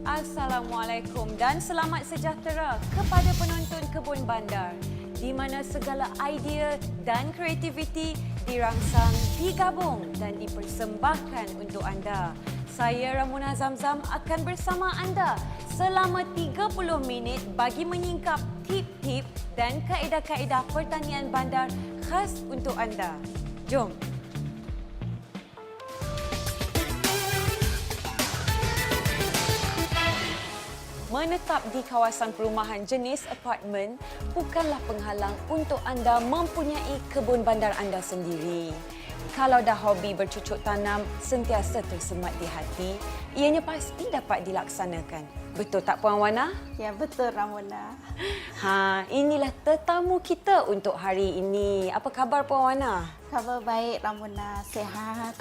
Assalamualaikum dan selamat sejahtera kepada penonton Kebun Bandar di mana segala idea dan kreativiti dirangsang, digabung dan dipersembahkan untuk anda. Saya Ramona Zamzam akan bersama anda selama 30 minit bagi menyingkap tip-tip dan kaedah-kaedah pertanian bandar khas untuk anda. Jom! Menetap di kawasan perumahan jenis apartmen bukanlah penghalang untuk anda mempunyai kebun bandar anda sendiri. Kalau dah hobi bercucuk tanam sentiasa tersemat di hati, ianya pasti dapat dilaksanakan. Betul tak Puan Wana? Ya, betul Ramona. Inilah tetamu kita untuk hari ini. Apa khabar Puan Wana? Khabar baik Ramona, sehat.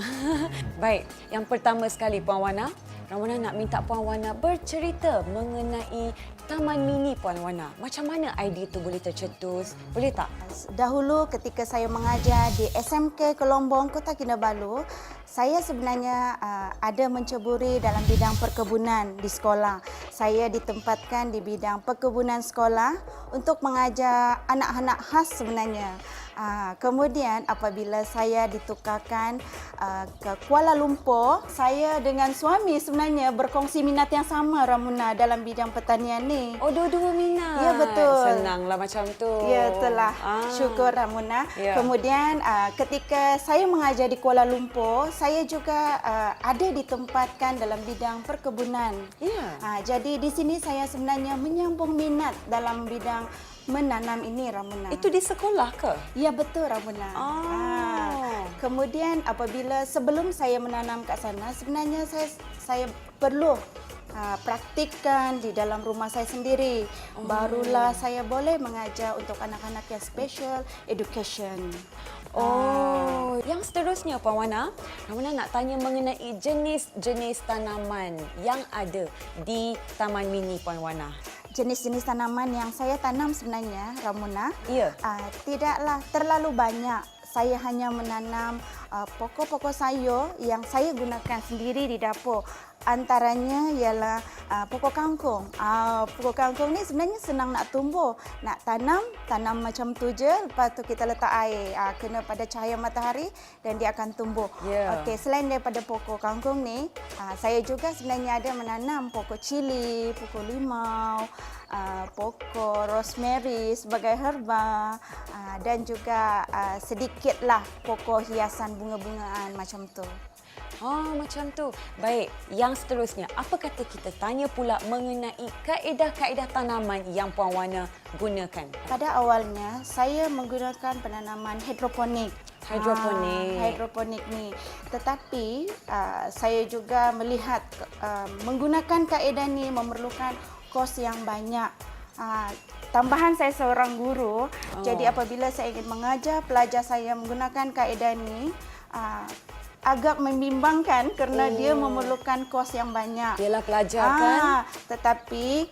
Baik, yang pertama sekali Puan Wana, Ramona nak minta Puan Wana bercerita mengenai Taman Mini Puan Wana. Macam mana idea itu boleh tercetus? Boleh tak? Dahulu ketika saya mengajar di SMK Kelombong, Kota Kinabalu, saya sebenarnya ada menceburi dalam bidang perkebunan di sekolah. Saya ditempatkan di bidang perkebunan sekolah untuk mengajar anak-anak khas sebenarnya. Kemudian apabila saya ditukarkan ke Kuala Lumpur, saya dengan suami sebenarnya berkongsi minat yang sama Ramona dalam bidang pertanian ni. Oh, dua-dua minat. Ya, betul. Senanglah macam tu. Ya, itulah. Syukur Ramona. Ya. Kemudian ketika saya mengajar di Kuala Lumpur, saya juga ada ditempatkan dalam bidang perkebunan. Ya. Jadi di sini saya sebenarnya menyambung minat dalam bidang menanam ini Ramona. Itu di sekolah ke? Ya, betul Ramona. Kemudian apabila sebelum saya menanam kat sana, sebenarnya saya perlu praktikkan di dalam rumah saya sendiri. Barulah saya boleh mengajar untuk anak-anak yang special education. Yang seterusnya Puan Wana, Ramona nak tanya mengenai jenis-jenis tanaman yang ada di Taman Mini Puan Wana. Jenis-jenis tanaman yang saya tanam sebenarnya, Ramona, Ya. Tidaklah terlalu banyak. Saya hanya menanam pokok-pokok sayur yang saya gunakan sendiri di dapur. Antaranya ialah pokok kangkung. Pokok kangkung ni sebenarnya senang nak tumbuh. Nak tanam macam tu je. Lepas tu kita letak air. Kena pada cahaya matahari dan dia akan tumbuh. Yeah. Okey, selain daripada pokok kangkung ni, saya juga sebenarnya ada menanam pokok cili, pokok limau, pokok rosemary sebagai herba dan juga sedikitlah pokok hiasan bunga-bungaan macam tu. Macam tu. Baik, yang seterusnya, apa kata kita tanya pula mengenai kaedah-kaedah tanaman yang Puan Wana gunakan? Pada awalnya, saya menggunakan penanaman hidroponik. Hidroponik ni. Tetapi saya juga melihat menggunakan kaedah ni memerlukan kos yang banyak. Tambahan saya seorang guru, jadi apabila saya ingin mengajar pelajar saya menggunakan kaedah ni, agak membimbangkan kerana dia memerlukan kos yang banyak. Yalah pelajar kan? Tetapi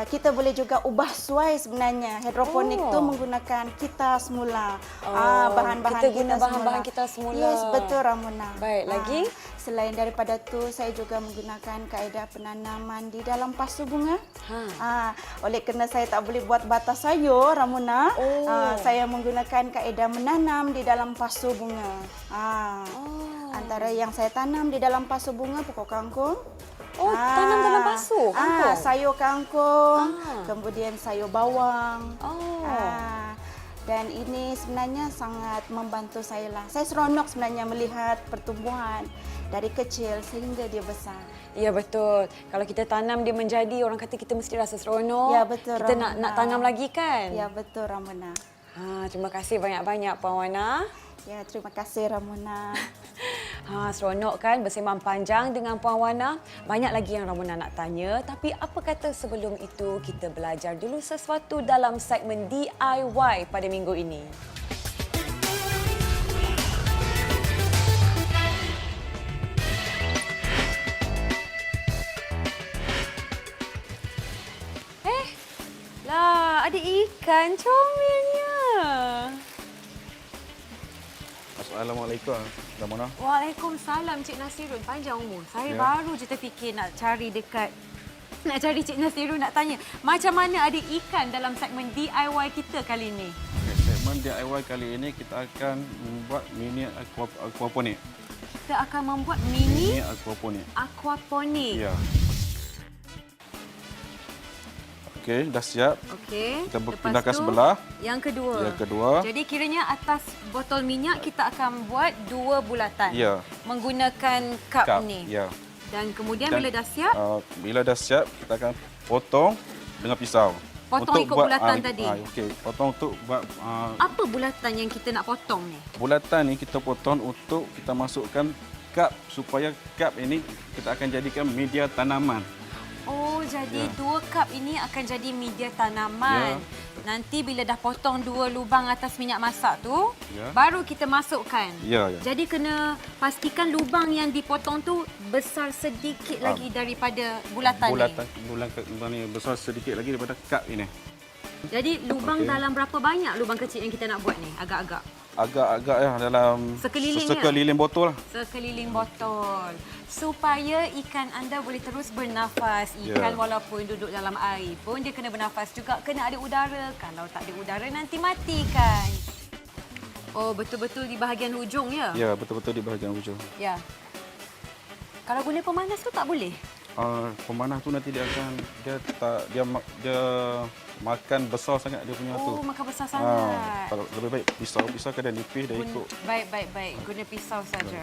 kita boleh juga ubah suai sebenarnya. Hidroponik tu menggunakan kita semula. Bahan-bahan kita guna bahan-bahan kita semula. Yes, betul Ramona. Baik, lagi? Selain daripada tu, saya juga menggunakan kaedah penanaman di dalam pasu bunga. Oleh kerana saya tak boleh buat batas sayur, Ramona, saya menggunakan kaedah menanam di dalam pasu bunga. Antara yang saya tanam di dalam pasu bunga, pokok kangkung. Tanam dalam pasu kangkung? Sayur kangkung, kemudian sayur bawang. Dan ini sebenarnya sangat membantu saya lah. Saya seronok sebenarnya melihat pertumbuhan dari kecil sehingga dia besar. Ya, betul. Kalau kita tanam dia menjadi, orang kata kita mesti rasa seronok. Ya, betul Kita Ramona. nak tanam lagi kan? Ya, betul Ramona. Terima kasih banyak-banyak Puan Wana. Ya, terima kasih Ramona. Seronok kan bersembang panjang dengan Puan Wana. Banyak lagi yang Ramona nak tanya. Tapi apa kata sebelum itu kita belajar dulu sesuatu dalam segmen DIY pada minggu ini. Ada ikan comelnya. Assalamualaikum, Ramona. Waalaikumsalam Cik Nasirun. Panjang umur. Saya baru je terfikir nak cari dekat Nak cari Cik Nasiru nak tanya, macam mana ada ikan dalam segmen DIY kita kali ini? Okay, segmen DIY kali ini kita akan membuat mini aquaponik. Kita akan membuat mini Aquaponik. aquaponik. Ya. Okey, dah siap. Okey. Kita Lepas pindahkan tu, sebelah. Yang kedua. Yang kedua. Jadi kiranya atas botol minyak kita akan buat 2 bulatan. Ya. Menggunakan cup ni. Ya. Dan kemudian Dan, bila dah siap, bila dah siap, kita akan potong dengan pisau. potong ikut bulatan tadi. Okey, potong untuk buat Apa bulatan yang kita nak potong ni? bulatan ni kita potong untuk kita masukkan cup supaya cup ini kita akan jadikan media tanaman. Oh, jadi Ya. 2 cup ini akan jadi media tanaman. Ya. Nanti bila dah potong 2 lubang atas minyak masak tu, Ya. baru kita masukkan. Ya, ya. Jadi kena pastikan lubang yang dipotong tu besar sedikit lagi daripada bulatan Bulatan ni besar sedikit lagi daripada cup ini. Jadi lubang Okey. dalam berapa banyak lubang kecil yang kita nak buat ni? Agak-agak. Agak-agak dalam sekeliling botol lah. Sekeliling botol. Supaya ikan anda boleh terus bernafas. Ikan Ya. walaupun duduk dalam air pun dia kena bernafas juga. Kena ada udara. Kalau tak ada udara nanti mati kan. Oh, betul-betul di bahagian hujung ya? Ya, betul-betul di bahagian hujung. Ya. Kalau guna pemanas tu tak boleh? Pemanah tu nanti dia akan dia makan besar sangat dia punya tu. Oh, makan besar sangat. Kalau lebih baik pisau kadang nipis dah ikut. Baik. Guna pisau saja.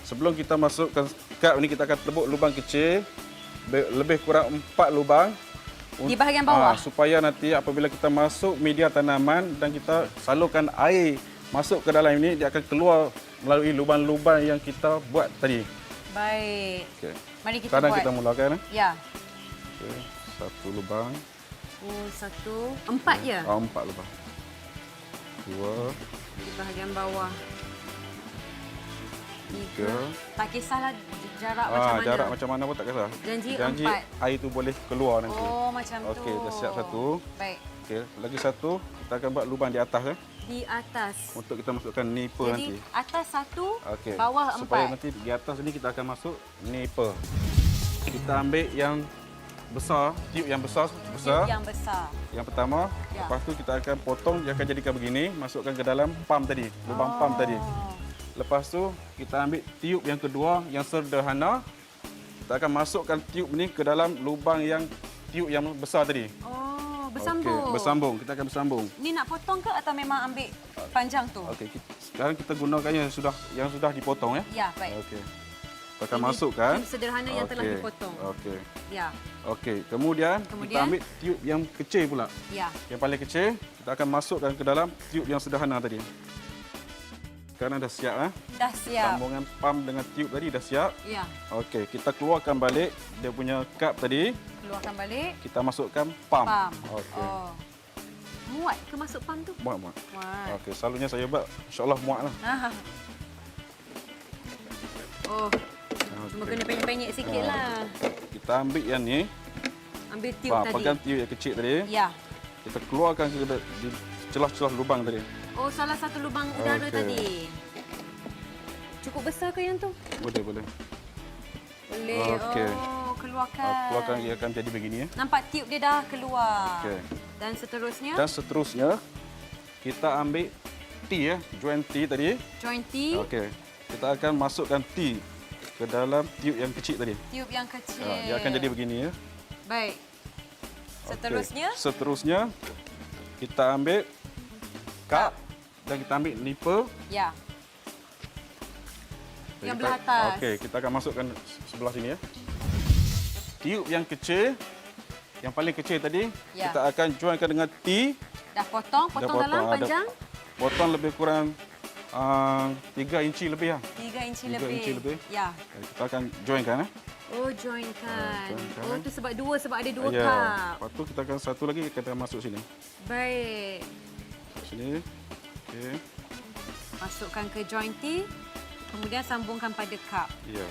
Sebelum kita masukkan cup ni kita akan tebuk lubang kecil lebih kurang 4 lubang Di bahagian bawah? supaya nanti apabila kita masuk media tanaman dan kita salurkan air masuk ke dalam ini dia akan keluar melalui lubang-lubang yang kita buat tadi. Baik. Okey. Mari kita Sekarang buat. kita mulakan. Ya. Okey, 1 lubang. Oh, 1, 4 ya? 4 lubang. 2, Di bahagian bawah. 3. 3. Tak kisahlah jarak macam mana. Jarak macam mana pun tak kisah. Janji 4. Air tu boleh keluar nanti. Oh, macam tu. Okey, dah siap 1. Baik. Okey, lagi 1 kita akan buat lubang di atas Di atas. untuk kita masukkan nipper Jadi nanti. atas 1, Okey. bawah 4. Supaya nanti di atas ni kita akan masuk nipper. Kita ambil yang besar, tiup yang besar. Tiup yang besar. Yang pertama, Ya. lepas tu kita akan potong, dia akan jadikan begini, masukkan ke dalam pump tadi, lubang pump tadi. Lepas tu kita ambil tiup yang kedua yang sederhana. Kita akan masukkan tiup ni ke dalam lubang yang tiup yang besar tadi. Oh, bersambung. Okey, bersambung. Kita akan bersambung. Ni nak potong ke atau memang ambil panjang tu? Okey, sekarang kita gunakan yang sudah dipotong ya. Ya, baik. Okey. Kita akan Ini masukkan. tiup sederhana yang telah dipotong. Okey. Ya. Okey, kemudian kita ambil tiup yang kecil pula. Ya. Yang paling kecil, kita akan masukkan ke dalam tiup yang sederhana tadi. Sekarang dah siap Dah siap. Sambungan pump dengan tiup tadi dah siap. Ya. Okey, kita keluarkan balik dia punya cup tadi. Keluarkan balik. Kita masukkan pump. Pam. Okey. Oh. Muat ke masuk pam tu? Muat. Muat. Okey, selalunya saya buat insya-Allah muat lah. Ah. Oh, cuma kena penyek-penyek sikit lah. Kita ambil yang ni. Ambil tiup tadi. Pegang tiup yang kecil tadi. Ya. Kita keluarkan ke di celah-celah lubang tadi. Oh, salah satu lubang udara Okey. tadi. Cukup besar ke yang tu? Boleh. Boleh. Okey. Oh, keluarkan. Keluarkan dia akan jadi begini ya. Nampak tiup dia dah keluar. Okey. Dan seterusnya, Dan seterusnya kita ambil T ya, join T tadi. join T, Okey. Kita akan masukkan T ke dalam tiup yang kecil tadi. tiup yang kecil. Dia akan jadi begini ya. Baik. Seterusnya, Okey. Seterusnya kita ambil cup dan kita ambil nipper. ya. Yang belah atas. Okey, kita akan masukkan sebelah sini ya. Tiup yang kecil, yang paling kecil tadi, Ya. kita akan joinkan dengan T. Dah potong, Dah dalam panjang Potong lebih kurang 3 inci lebih ya. 3 inci 3 lebih. inci lebih. Ya. Kita akan joinkan Oh, joinkan. joinkan. Oh, tu sebab ada dua Ya. cup. Lepas tu kita akan satu lagi kita akan masuk sini. Baik. Sini. Okey. Masukkan ke join T, kemudian sambungkan pada cup. Ya.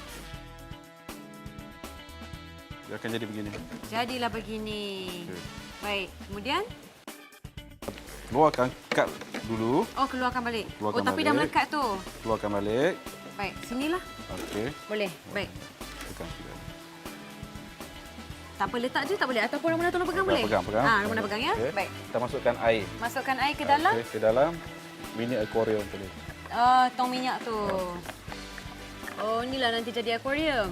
Dia akan jadi begini. Jadilah begini. Okey. Baik. Kemudian, Keluarkan kad dulu. oh keluarkan balik. Keluarkan oh, tapi dah balik. melekat tu. Keluarkan balik. Baik, sinilah. Okey. Boleh. Baik. Tekan sikit. Tak apa, letak je tak boleh? Ataupun Ramona tolong pegang boleh? Pegang. Ramona pegang ya. Okey. Baik. Kita masukkan air. Masukkan air ke dalam. Okey, ke dalam mini akuarium tadi. Tong minyak tu. Oh, inilah nanti jadi akuarium.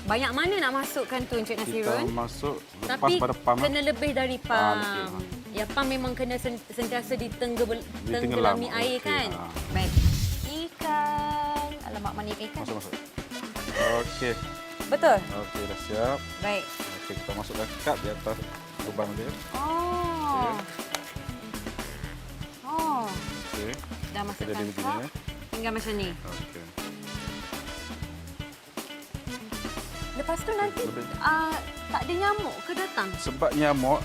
Banyak mana nak masukkan tu Encik Kita Nasirun? masuk lepas Tapi pada pam. kena lebih dari pam. lebih, Ya, pam memang kena sentiasa tenggelami air Okey, kan? Baik. Ikan. Alamak, mana ikan? Masuk. Okey. Betul? Okey, dah siap. Baik. Okey, kita masukkan kad di atas lubang dia. Oh. Oh. Okey. Dah masukkan Jadi begini, cup. ya. Tinggal macam ni. Okey. Lepas tu nanti tak ada nyamuk ke datang? Sebab nyamuk,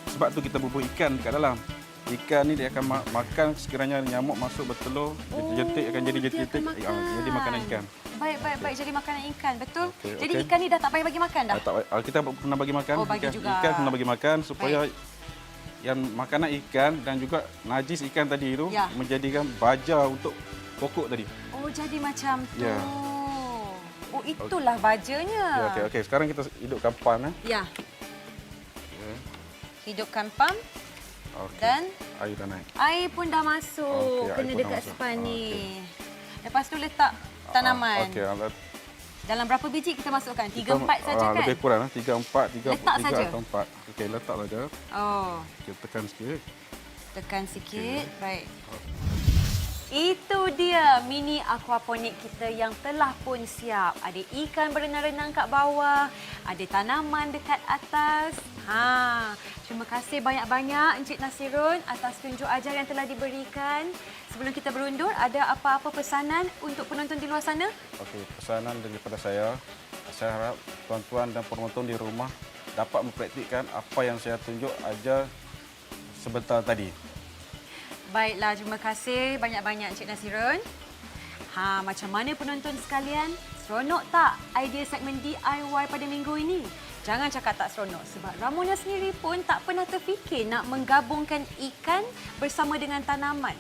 sebab tu kita bubuh ikan kat dalam. Ikan ni dia akan makan sekiranya nyamuk masuk bertelur, jentik akan jadi jentik. Jadi makanan ikan. Baik. Jadi makanan ikan, betul? Okey, Jadi okey. ikan ni dah tak payah bagi makan dah? Kita pernah bagi makan. Oh, bagi juga. Ikan pernah bagi makan supaya yang makanan ikan dan juga najis ikan tadi itu Ya. menjadikan baja untuk pokok tadi. Oh, jadi macam tu. Ya. Oh, itulah bajanya. Ya, okey. Sekarang kita hidupkan pan. Ya. Okay. Hidupkan pam Okey. dan Air dah naik. air pun dah masuk. Okey, air Kena pun dah dekat masuk. span ni. Lepas tu letak tanaman. Okey, Dalam berapa biji kita masukkan? 3-4 saja kan? Lebih kurang 3-4, 3 Letak saja? atau 4. Okey, letak saja. Oh, Kita tekan sikit. tekan sikit. Baik. Itu dia mini aquaponik kita yang telah pun siap. Ada ikan berenang-renang kat bawah, ada tanaman dekat atas. Terima kasih banyak-banyak Encik Nasirun atas tunjuk ajar yang telah diberikan. Sebelum kita berundur, ada apa-apa pesanan untuk penonton di luar sana? Okey, pesanan daripada saya harap tuan-tuan dan penonton di rumah dapat mempraktikkan apa yang saya tunjuk ajar sebentar tadi. Baiklah, terima kasih banyak-banyak Encik Nasirun. Macam mana penonton sekalian? Seronok tak idea segmen DIY pada minggu ini? Jangan cakap tak seronok sebab Ramona sendiri pun tak pernah terfikir nak menggabungkan ikan bersama dengan tanaman.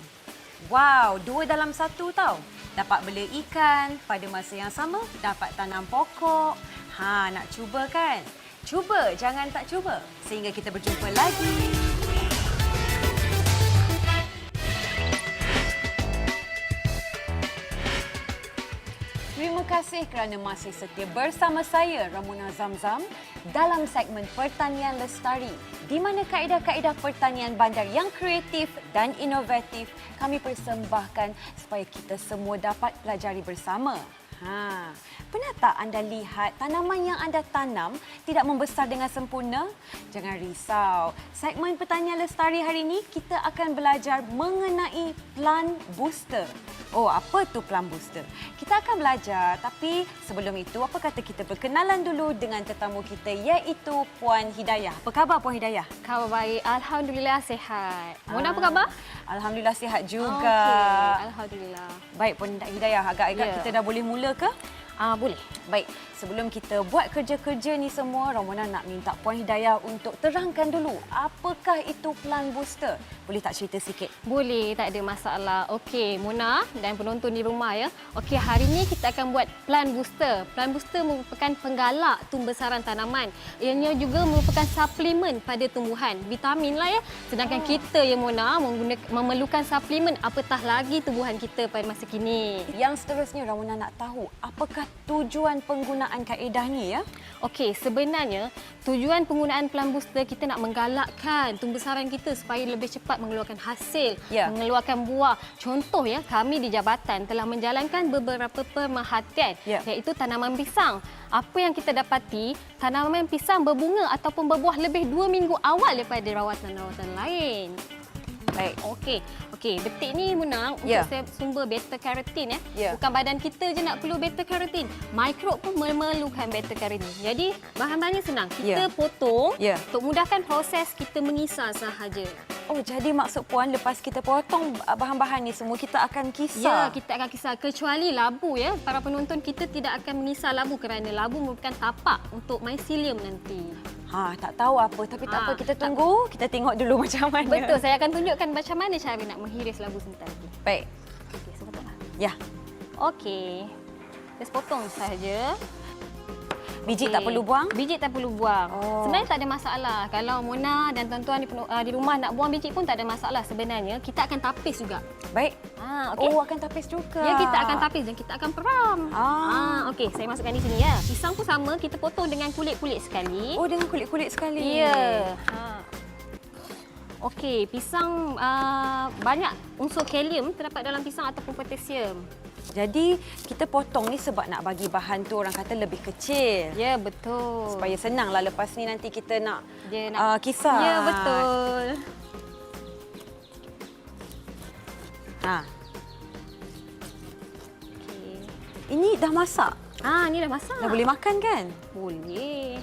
Wow, 2 dalam 1 tau. Dapat bela ikan, pada masa yang sama dapat tanam pokok. Nak cuba kan? Cuba, jangan tak cuba. Sehingga kita berjumpa lagi. Terima kasih kerana masih setia bersama saya, Ramona Zamzam, dalam segmen Pertanian Lestari, di mana kaedah-kaedah pertanian bandar yang kreatif dan inovatif kami persembahkan supaya kita semua dapat pelajari bersama. Pernah tak anda lihat tanaman yang anda tanam tidak membesar dengan sempurna? Jangan risau. Segmen Pertanian Lestari hari ini kita akan belajar mengenai plant booster. Oh, apa tu plant booster? Kita akan belajar, tapi sebelum itu apa kata kita berkenalan dulu dengan tetamu kita iaitu Puan Hidayah. Apa khabar Puan Hidayah? Khabar baik. Alhamdulillah sihat. Mona apa khabar? Alhamdulillah sihat juga. Okey. Alhamdulillah. Baik Puan Hidayah, agak-agak Ya. kita dah boleh mula ke? Boleh. Baik, sebelum kita buat kerja-kerja ni semua, Ramona nak minta Puan Hidayah untuk terangkan dulu apakah itu plant booster. Boleh tak cerita sikit? Boleh, tak ada masalah. Okey, Mona dan penonton di rumah ya. Okey, hari ini kita akan buat plant booster. Plant booster merupakan penggalak tumbesaran tanaman. Ianya juga merupakan suplemen pada tumbuhan. Vitamin lah ya. Sedangkan kita ya Mona memerlukan suplemen apatah lagi tumbuhan kita pada masa kini. Yang seterusnya Ramona nak tahu apakah tujuan penggunaan kaedah ni ya? Okey, sebenarnya tujuan penggunaan plant booster kita nak menggalakkan tumbesaran kita supaya lebih cepat mengeluarkan hasil, Ya. mengeluarkan buah. Contoh ya, kami di jabatan telah menjalankan beberapa pemerhatian Ya. iaitu tanaman pisang. Apa yang kita dapati, tanaman pisang berbunga ataupun berbuah lebih 2 minggu awal daripada rawatan-rawatan lain. Baik. Okey, betik ni Muna untuk Ya. sumber beta carotene ya. Ya. Bukan badan kita je nak perlu beta carotene. Mikrob pun memerlukan beta carotene. Jadi bahan-bahannya senang. Ya. Kita potong Ya. untuk mudahkan proses kita mengisar sahaja. Oh, jadi maksud Puan lepas kita potong bahan-bahan ni semua kita akan Ya, kisar. kita akan kisar kecuali labu ya. Para penonton kita tidak akan mengisar labu kerana labu merupakan tapak untuk mycelium nanti. Tak tahu apa tapi tak apa, kita tak tunggu, kita tengok dulu macam mana. Betul, saya akan tunjukkan macam mana cara nak menghiris labu sebentar lagi. Baik. Okey, sebentar. Ya. Okey. Just potong saja. Biji Okey. tak perlu buang? Biji tak perlu buang. Oh. Sebenarnya tak ada masalah. Kalau Mona dan tuan-tuan di rumah nak buang biji pun tak ada masalah sebenarnya. Kita akan tapis juga. Baik. Okey. Oh, akan tapis juga. Ya, kita akan tapis dan kita akan peram. Okey, saya masukkan di sini ya. Pisang pun sama, kita potong dengan kulit-kulit sekali. Oh, dengan kulit-kulit sekali. Ya. Okey, pisang banyak unsur kalium terdapat dalam pisang ataupun potasium. Jadi, kita potong ni sebab nak bagi bahan tu orang kata lebih kecil. Ya, betul. Supaya senanglah lepas ni nanti kita nak, Dia nak kisar. Ya, betul. Ha. Okey. Ini dah masak. Ni dah masak. Dah boleh makan kan? Boleh.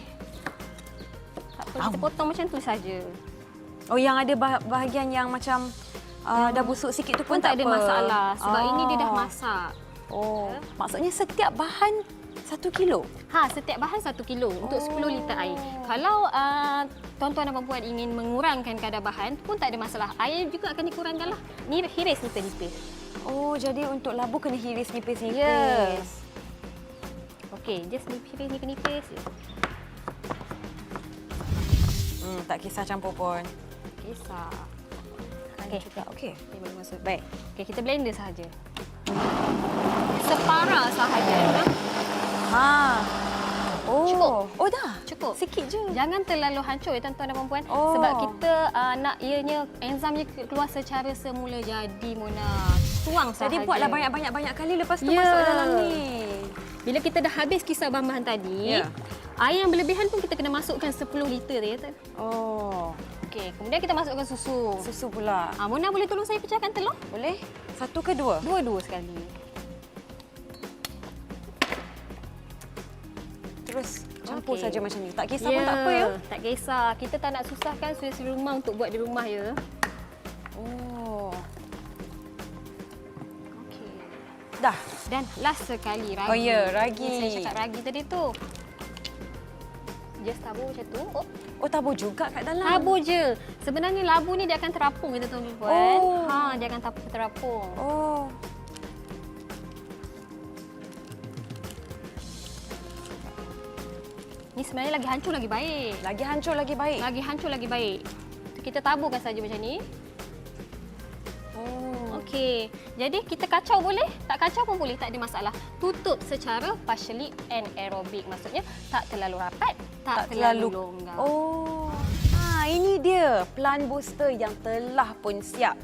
Tak apa, kita potong macam tu saja. Oh, yang ada bahagian yang macam dah busuk sikit tu pun Tak ada apa. masalah sebab ini dia dah masak. Oh, maksudnya setiap bahan 1 kilo? Setiap bahan 1 kilo untuk 10 liter air. Kalau tuan-tuan dan puan ingin mengurangkan kadar bahan pun tak ada masalah. Air juga akan dikurangkan lah. Ni hiris nipis-nipis. Oh, jadi untuk labu kena hiris nipis-nipis. Ya. Okey, just hiris nipis-nipis. Tak kisah campur pun. Kisar. Okey. Juga. Okey. Okey, boleh masuk. Baik. Okey, kita blender sahaja. Separa sahaja. Oh. Cukup. Oh, dah. Cukup. Sikit je. Jangan terlalu hancur ya tuan-tuan dan puan-puan. Oh. Sebab kita nak ianya enzimnya keluar secara semula jadi Mona. Tuang sahaja. Jadi buatlah banyak-banyak kali lepas tu Ya. masuk dalam ni. Bila kita dah habis kisar bahan-bahan tadi, Ya. air yang berlebihan pun kita kena masukkan 10 liter ya. Oh. Okey, kemudian kita masukkan susu. Susu pula. Mona boleh tolong saya pecahkan telur? Boleh? 1 ke 2? Dua-dua sekali. Terus campur Okey. saja macam ni. Tak kisah pun tak apa ya. Tak kisah. Kita tak nak susahkan suri-suri rumah untuk buat di rumah ya. Oh. Okey. Dah. Dan last sekali ragi. Oh ya, ragi. Saya cakap ragi tadi tu. Just tabur macam tu. Oh, tabur juga kat dalam. Tabur je. Sebenarnya labu ni dia akan terapung kita tuan-tuan. Oh. Dia akan terapung. Oh. Ni sebenarnya lagi hancur lagi baik. Lagi hancur lagi baik. Lagi hancur lagi baik. Kita taburkan saja macam ni. Oh. Okey. Jadi kita kacau boleh, tak kacau pun boleh, tak ada masalah. Tutup secara partially anaerobic. Maksudnya tak terlalu rapat, tak terlalu longgar. Oh. Ini dia plant booster yang telah pun siap.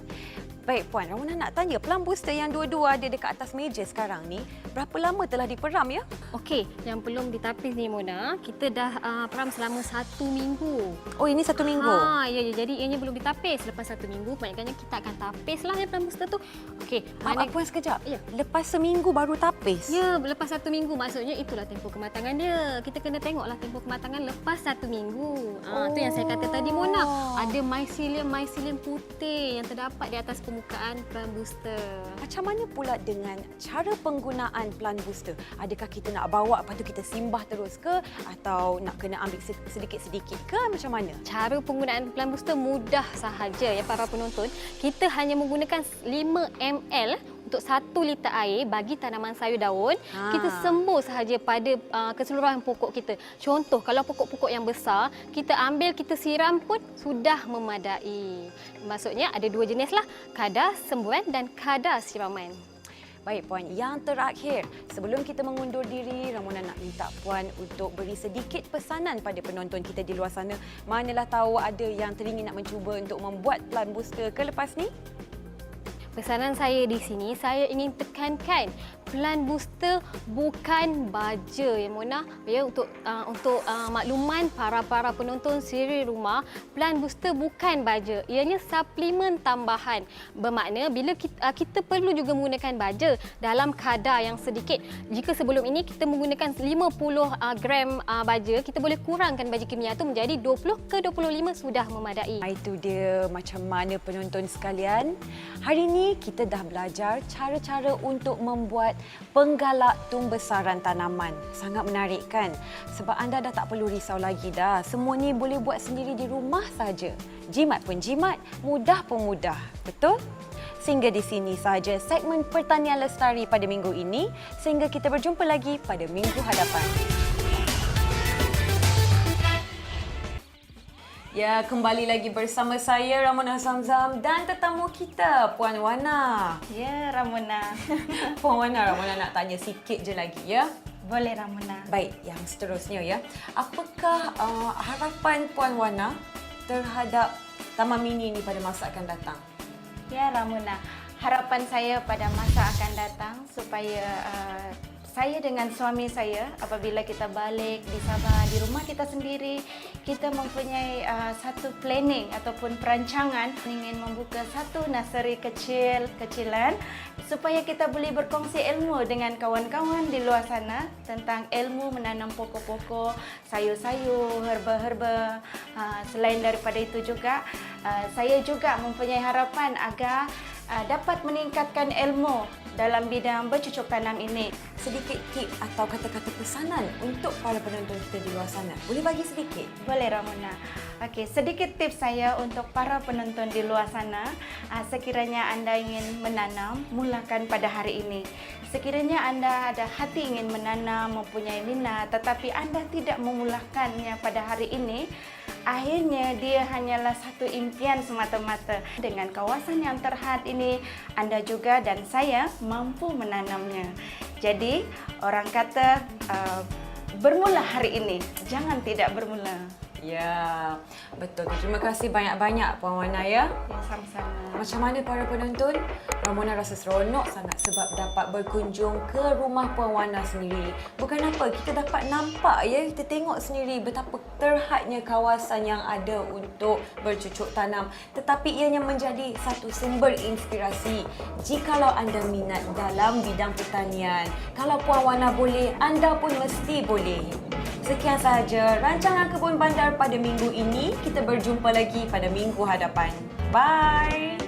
Baik Puan, Ramona nak tanya, plant booster yang dua-dua ada dekat atas meja sekarang ni, berapa lama telah diperam ya? Okey, yang belum ditapis ni Mona, kita dah peram selama 1 minggu. Oh, ini 1 minggu? Ya, jadi ianya belum ditapis. Lepas 1 minggu, maknanya kita akan tapislah ya plant booster tu. Okey, Puan sekejap. Ya. Lepas seminggu baru tapis? Ya, lepas 1 minggu maksudnya itulah tempoh kematangan dia. Kita kena tengoklah tempoh kematangan lepas 1 minggu. Tu yang saya kata tadi Mona, ada mycelium putih yang terdapat di atas permukaan plant booster. Macam mana pula dengan cara penggunaan plant booster? Adakah kita nak bawa lepas tu kita simbah terus ke atau nak kena ambil sedikit-sedikit ke macam mana? Cara penggunaan plant booster mudah sahaja ya para penonton. Kita hanya menggunakan 5 ml untuk 1 liter air bagi tanaman sayur daun. Kita sembur sahaja pada keseluruhan pokok kita. Contoh, kalau pokok-pokok yang besar, kita ambil, kita siram pun sudah memadai. Maksudnya ada 2 jenis lah, kadar semburan dan kadar siraman. Baik Puan, yang terakhir, sebelum kita mengundur diri, Ramona nak minta Puan untuk beri sedikit pesanan pada penonton kita di luar sana. Manalah tahu ada yang teringin nak mencuba untuk membuat plant booster ke lepas ni? Pesanan saya di sini, saya ingin tekankan plant booster bukan baja ya Mona. Ya, untuk makluman para penonton siri rumah, plant booster bukan baja. Ianya suplemen tambahan. Bermakna bila kita perlu juga menggunakan baja dalam kadar yang sedikit. Jika sebelum ini kita menggunakan 50 gram baja, kita boleh kurangkan baja kimia itu menjadi 20 ke 25 sudah memadai. Itu dia macam mana penonton sekalian. Hari ini kita dah belajar cara-cara untuk membuat penggalak tumbesaran tanaman. Sangat menarik kan? Sebab anda dah tak perlu risau lagi dah. Semua ni boleh buat sendiri di rumah saja. Jimat pun jimat, mudah pun mudah. Betul? Sehingga di sini sahaja segmen Pertanian Lestari pada minggu ini. Sehingga kita berjumpa lagi pada minggu hadapan. Ya, kembali lagi bersama saya Ramona Zamzam dan tetamu kita Puan Wana. Ya, Ramona. Puan Wana, Ramona nak tanya sikit je lagi ya. Boleh, Ramona. Baik, yang seterusnya ya. Apakah harapan Puan Wana terhadap Taman Mini ini pada masa akan datang? Ya, Ramona. Harapan saya pada masa akan datang supaya saya dengan suami saya apabila kita balik di Sabah, di rumah kita sendiri, kita mempunyai satu planning ataupun perancangan ingin membuka satu nursery kecilan supaya kita boleh berkongsi ilmu dengan kawan-kawan di luar sana tentang ilmu menanam pokok-pokok, sayur-sayur, herba-herba. Selain daripada itu juga, saya juga mempunyai harapan agar dapat meningkatkan ilmu dalam bidang bercucuk tanam ini. Sedikit tip atau kata-kata pesanan untuk para penonton kita di luar sana. Boleh bagi sedikit? Boleh, Ramona. Okey, sedikit tips saya untuk para penonton di luar sana. Sekiranya anda ingin menanam, mulakan pada hari ini. Sekiranya anda ada hati ingin menanam, mempunyai minat, tetapi anda tidak memulakannya pada hari ini, akhirnya dia hanyalah satu impian semata-mata. Dengan kawasan yang terhad ini, anda juga dan saya mampu menanamnya. Jadi, orang kata bermula hari ini, jangan tidak bermula. Ya, betul. Terima kasih banyak-banyak Puan Wana ya. Ya, sama-sama. Macam mana para penonton? Ramona rasa seronok sangat sebab dapat berkunjung ke rumah Puan Wana sendiri. Bukan apa, kita dapat nampak ya, kita tengok sendiri betapa terhadnya kawasan yang ada untuk bercucuk tanam. Tetapi ianya menjadi satu sumber inspirasi jikalau anda minat dalam bidang pertanian. Kalau Puan Wana boleh, anda pun mesti boleh. Sekian sahaja rancangan Kebun Bandar pada minggu ini. Kita berjumpa lagi pada minggu hadapan. Bye!